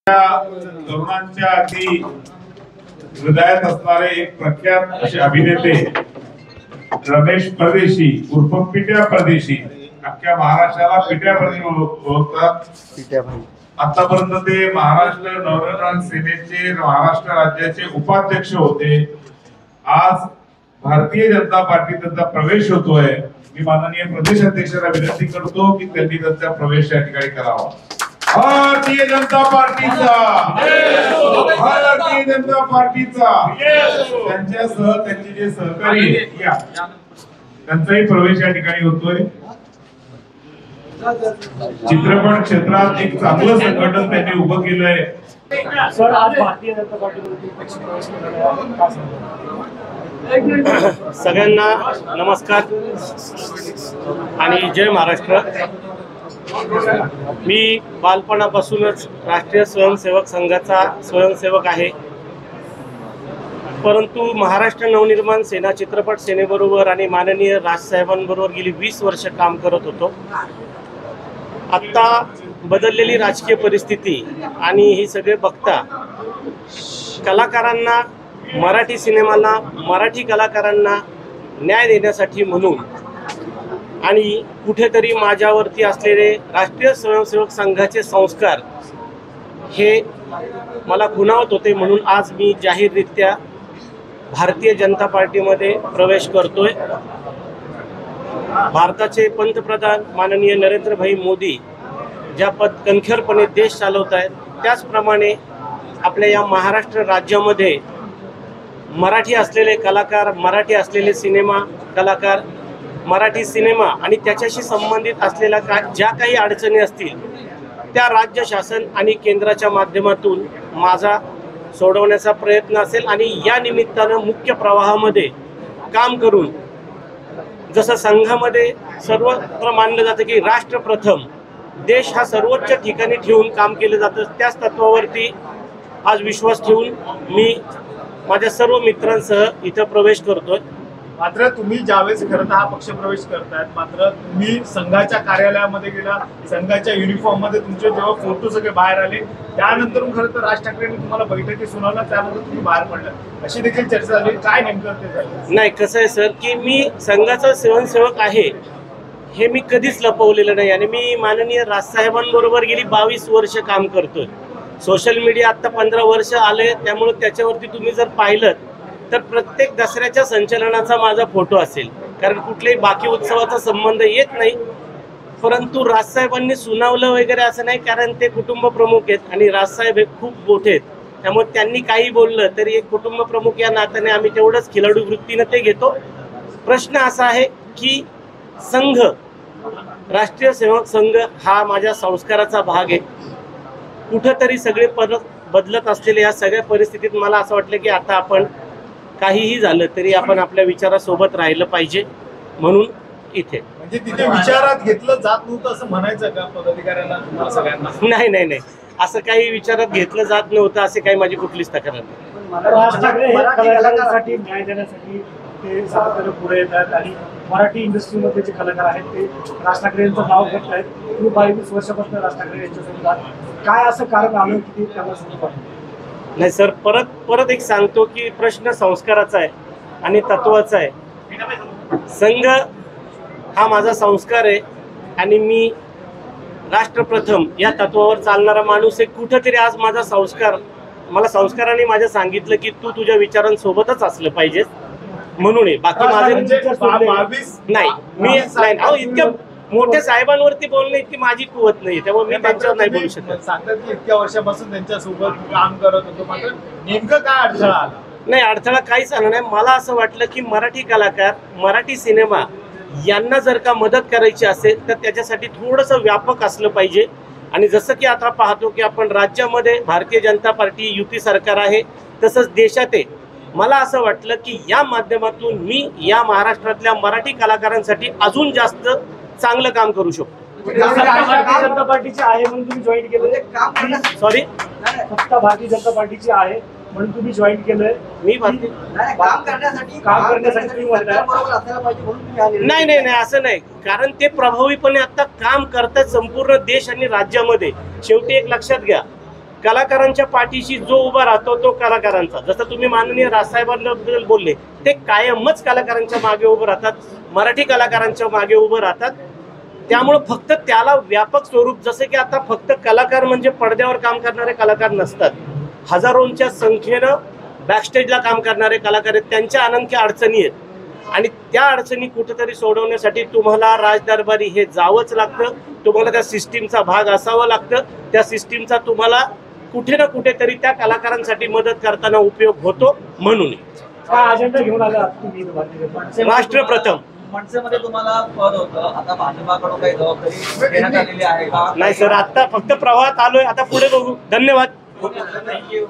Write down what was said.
तरुणांच्या अगदी हृदयात असणारे एक प्रख्यात असे अभिनेते रमेश परदेशी उर्फ पिट्या परदेशी, अख्ख्या महाराष्ट्राला पिट्या परदेशी ओळखतात। आतापर्यंत ते महाराष्ट्र नवनिर्माण सेनेचे महाराष्ट्र राज्याचे उपाध्यक्ष होते। आज भारतीय जनता पार्टीत त्यांचा प्रवेश होतोय। मी माननीय प्रदेश अध्यक्षांना विनंती करतो की त्यांनी त्यांचा प्रवेश या ठिकाणी करावा। भारतीय जनता पार्टीचा, भारतीय जनता पार्टीचा त्यांच्यासह त्यांचे जे सहकारी या त्यांचाही प्रवेश या ठिकाणी होतोय। चित्रपट क्षेत्रात एक चांगलं संघटन त्यांनी उभं केलंय। सर, आज भारतीय जनता पार्टीमध्ये सगळ्यांना नमस्कार आणि जय महाराष्ट्र। मी बालपणापासूनच राष्ट्रीय स्वयंसेवक संघाचा स्वयंसेवक आहे, परंतु महाराष्ट्र नवनिर्माण सेना चित्रपट सेनेबरोबर आणि माननीय राजसाहेबांबरोबर गेली 20 वर्ष काम करत होतो। आत्ता बदललेली राजकीय परिस्थिती आणि हे सगळे बघता कलाकारांना, मराठी सिनेमाला, मराठी कलाकारांना न्याय देण्यासाठी म्हणून आणि कुठेतरी माझ्यावरती असलेले राष्ट्रीय स्वयंसेवक संघाचे संस्कार हे मला खुणावत होते, म्हणून आज मी जाहीररित्या भारतीय जनता पार्टीमध्ये प्रवेश करतोय। भारताचे पंतप्रधान माननीय नरेंद्रभाई मोदी ज्या कणखरपणे देश चालवत आहेत, त्याचप्रमाणे आपल्या या महाराष्ट्र राज्यामध्ये मराठी असलेले कलाकार, मराठी असलेले सिनेमा कलाकार, मराठी सिनेमा आणि त्याच्याशी संबंधित असलेल्या ज्या काही अडचणी असतील त्या राज्य शासन आणि केंद्राच्या माध्यमातून माझा सोडवण्याचा प्रयत्न असेल आणि या निमित्तानं मुख्य प्रवाहामध्ये काम करून, जसं संघामध्ये सर्वत्र मानलं जातं की राष्ट्र प्रथम, देश हा सर्वोच्च ठिकाणी ठेवून काम केलं जातं, त्याच तत्वावरती आज विश्वास ठेवून मी माझ्या सर्व मित्रांसह इथं प्रवेश करतोय। मात्र तुम्ही ज्यावेळेस खरं तर हा पक्ष प्रवेश करतायत, मात्र तुम्ही संघाच्या कार्यालयामध्ये गेला, संघाच्या युनिफॉर्म मध्ये तुमचे जेव्हा फोटो सगळे बाहेर आले, त्यानंतर खरं तर राज ठाकरेंनी तुम्हाला बैठकी सुनावला, त्यानंतर तुम्ही बाहेर पडला, अशी देखील चर्चा झाली। काय नेमकं ते झालं? नाही, कसं आहे सर की मी संघाचा स्वयंसेवक आहे हे मी कधीच लपवलेलं नाही आणि मी माननीय राजसाहेबांबरोबर गेली 22 वर्ष काम करतोय। सोशल मीडिया आत्ता 15 वर्ष आले, त्यामुळे त्याच्यावरती तुम्ही जर पाहिलं तर प्रत्येक दसऱ्याच्या संचलनाचा माझा फोटो असेल, कारण कुठल्याही बाकी उत्सवाचा संबंध येत नाही। परंतु राजसाहेबांनी सुनावलं वगैरे असं नाही, कारण ते कुटुंब प्रमुख आहेत आणि राजसाहेब हे खूप मोठे आहेत, त्यामुळे त्यांनी काही बोललं तरी एक कुटुंब प्रमुख या नात्याने आम्ही तेवढंच खिलाडू वृत्तीनं ते घेतो। प्रश्न असा आहे की संघ, राष्ट्रीय सेवक संघ हा माझ्या संस्काराचा भाग आहे। कुठंतरी सगळे परत बदलत असलेल्या या सगळ्या परिस्थितीत मला असं वाटलं की आता आपण काहीही झालं तरी आपण आपल्या विचारासोबत राहिलं पाहिजे, म्हणून इथे। म्हणजे तिथे विचारात घेतलं जात नव्हतं असं म्हणायचं का पदाधिकाऱ्यांना सगळ्यांना? नाही नाही नाही, असं काही विचारात घेतलं जात नव्हतं, असे काही माझी कुठलीच तक्रार नाही। राज ठाकरे हे कलाकारांसाठी न्याय देण्यासाठी ते सातत्याने पुढे येतात आणि मराठी इंडस्ट्रीमध्ये जे कलाकार आहेत ते राज ठाकरे यांचं नाव घेत आहेत। तुम्ही 22 वर्षापासून राज ठाकरे यांच्यासोबत, काय असं कारण आलं की ते त्यांना सोबत वाटलं? नाही सर, परत एक सांगतो की प्रश्न संस्काराचा आहे आणि तत्वाचा आहे। संघ हा माझा संस्कार आहे आणि मी राष्ट्रप्रथम या तत्वावर चालणारा माणूस आहे। कुठंतरी आज माझा संस्कार, मला संस्काराने माझ्या सांगितलं की तू तुझ्या विचारांसोबतच असलं पाहिजेस, म्हणून आहे। बाकी माझे नाही, मी नाही इतक्या मोठ्या साहेबांवरती बोलणं इतकी माझी कुवत नाही, त्यामुळे मी त्यांच्यावर नाही बोलू शकत। सांगतात की इतक्या वर्षापासून त्यांच्यासोबत काम करत होतो, मात्र नेमकं काय अडथळा आला? नाही, अडथळा काहीच आला नाही। मला असं वाटलं की मराठी कलाकार, मराठी सिनेमा यांना जर का मदत करायची असेल तर त्याच्यासाठी थोडंसं व्यापक असलं पाहिजे। आणि जसं की आता पाहतो की आपण राज्यामध्ये भारतीय जनता पार्टी युती सरकार आहे, तसंच देशात आहे। मला असं वाटलं की या माध्यमातून मी या महाराष्ट्रातल्या मराठी कलाकारांसाठी अजून जास्त चांगलं काम करू शकतो। भारतीय जनता पार्टीची आहे म्हणून तुम्ही जॉईन केलं? सॉरी, फक्त भारतीय जनता पार्टीची आहे म्हणून तुम्ही जॉईन केलंय? मी काम करण्यासाठी तुम्ही म्हणताय? नाही नाही नाही, असं नाही, कारण ते प्रभावीपणे आता काम करतात संपूर्ण देश आणि राज्यामध्ये। शेवटी एक लक्षात घ्या, कलाकारांच्या पाठीशी जो उभा राहतो तो कलाकारांचा, जसं तुम्ही माननीय राजसाहेबांबद्दल बोलले, ते कायमच कलाकारांच्या मागे उभं राहतात, मराठी कलाकारांच्या मागे उभं राहतात. त्यामुळं फक्त त्याला व्यापक स्वरूप, जसं की आता फक्त कलाकार म्हणजे पडद्यावर काम करणारे कलाकार नसतात, हजारोंच्या संख्येनं बॅकस्टेजला काम करणारे कलाकार आहेत, त्यांच्या अनंख्य अडचणी आहेत आणि त्या अडचणी कुठेतरी सोडवण्यासाठी तुम्हाला राजदरबारी हे जावंच लागतं, तुम्हाला त्या सिस्टीमचा भाग असावं लागतं. त्या सिस्टीमचा तुम्हाला कुठे ना कुठेतरी त्या कलाकारांसाठी मदत करताना उपयोग होतो. म्हणून काय अजेंडा घेऊन आला तुम्ही भारतीय जनता पार्टी? राष्ट्र प्रथम. मनसेमध्ये तुम्हाला पद होतं, आता भाजपाकडून काही जबाबदारी देण्यात आलेली आहे का? नाही सर, आता फक्त प्रवाहात आलोय, आता पुढे बघू. धन्यवाद. थँक्यू.